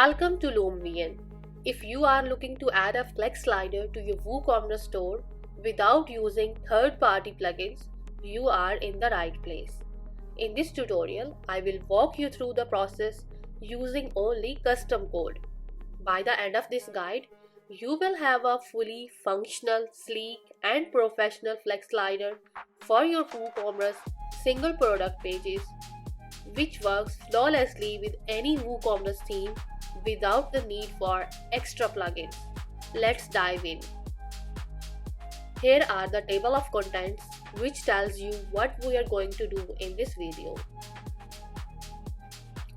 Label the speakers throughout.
Speaker 1: Welcome to Loomvian. If you are looking to add a FlexSlider to your WooCommerce store without using third-party plugins, you are in the right place. In this tutorial, I will walk you through the process using only custom code. By the end of this guide, you will have a fully functional, sleek and professional FlexSlider for your WooCommerce single product pages, which works flawlessly with any WooCommerce theme without the need for extra plugins. Let's dive in. Here are the table of contents which tells you what we are going to do in this video.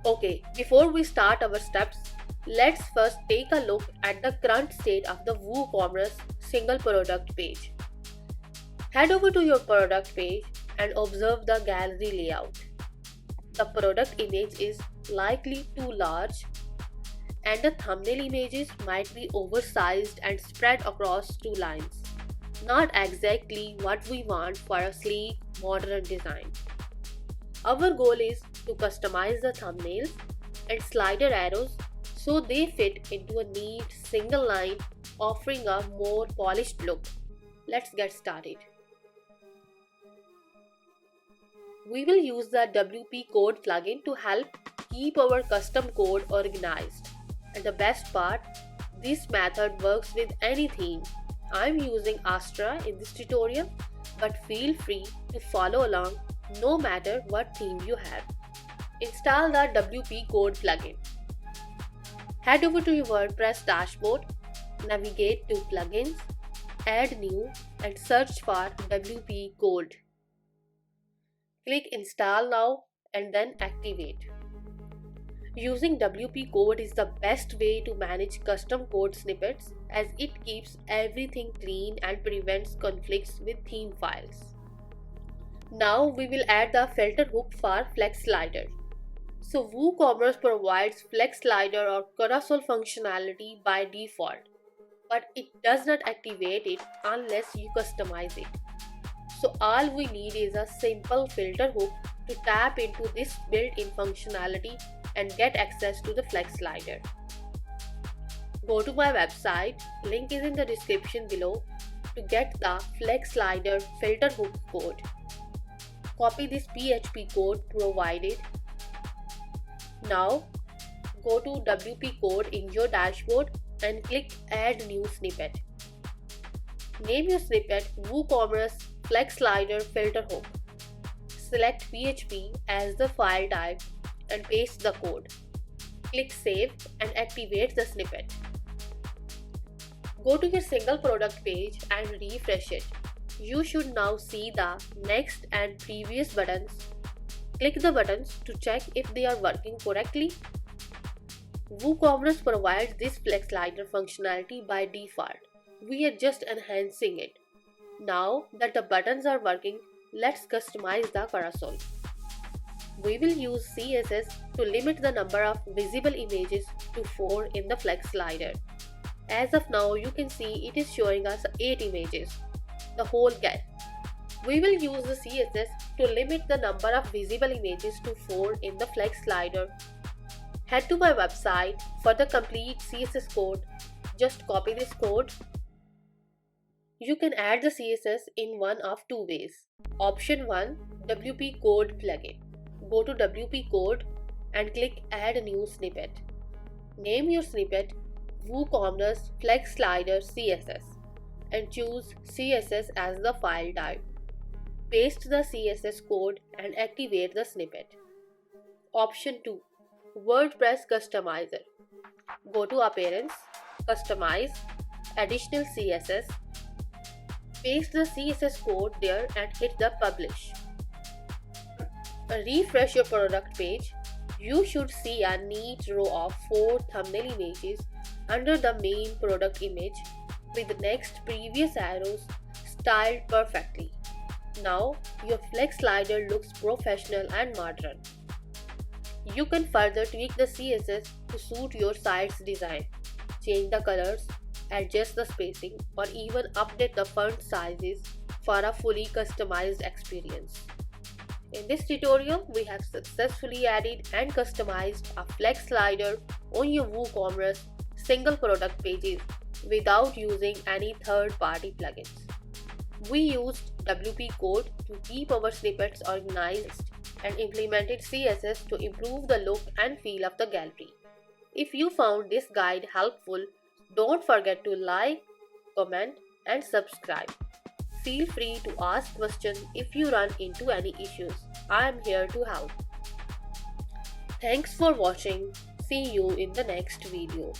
Speaker 1: Okay, before we start our steps, let's first take a look at the current state of the WooCommerce single product page. Head over to your product page and observe the gallery layout. The product image is likely too large and the thumbnail images might be oversized and spread across two lines. Not exactly what we want for a sleek, modern design. Our goal is to customize the thumbnails and slider arrows so they fit into a neat single line, offering a more polished look. Let's get started. We will use the WPCode plugin to help keep our custom code organized. And the best part, this method works with any theme. I'm using Astra in this tutorial, but feel free to follow along no matter what theme you have. Install the WPCode plugin. Head over to your WordPress dashboard, navigate to Plugins, Add New and search for WPCode. Click Install Now and then Activate. Using WPCode is the best way to manage custom code snippets as it keeps everything clean and prevents conflicts with theme files. Now we will add the filter hook for FlexSlider. So WooCommerce provides FlexSlider or carousel functionality by default, but it does not activate it unless you customize it. So all we need is a simple filter hook to tap into this built-in functionality and get access to the FlexSlider. Go to my website, link is in the description below, to get the FlexSlider filter hook code. Copy this PHP code provided. Now go to WPCode in your dashboard and click Add New Snippet. Name your snippet WooCommerce FlexSlider filter hook. Select PHP as the file type and paste the code. Click Save and activate the snippet. Go to your single product page and refresh it. You should now see the Next and Previous buttons. Click the buttons to check if they are working correctly. WooCommerce provides this FlexSlider functionality by default. We are just enhancing it. Now that the buttons are working, let's customize the carousel. We will use CSS to limit the number of visible images to 4 in the FlexSlider. As of now, you can see it is showing us 8 images, the whole get. We will use the CSS to limit the number of visible images to 4 in the FlexSlider. Head to my website for the complete CSS code. Just copy this code. You can add the CSS in one of two ways. Option 1, WPCode plugin. Go to WPCode and click Add New Snippet. Name your snippet WooCommerce FlexSlider CSS and choose CSS as the file type. Paste the CSS code and activate the snippet. Option 2, WordPress Customiser. Go to Appearance, Customize, Additional CSS. Paste the CSS code there and hit the Publish. Refresh your product page. You should see a neat row of 4 thumbnail images under the main product image with next previous arrows styled perfectly. Now your FlexSlider looks professional and modern. You can further tweak the CSS to suit your site's design, change the colors, adjust the spacing, or even update the font sizes for a fully customized experience. In this tutorial, we have successfully added and customized a FlexSlider on your WooCommerce single product pages without using any third-party plugins. We used WPCode to keep our snippets organized and implemented CSS to improve the look and feel of the gallery. If you found this guide helpful, don't forget to like, comment, and subscribe. Feel free to ask questions if you run into any issues. I am here to help. Thanks for watching. See you in the next video.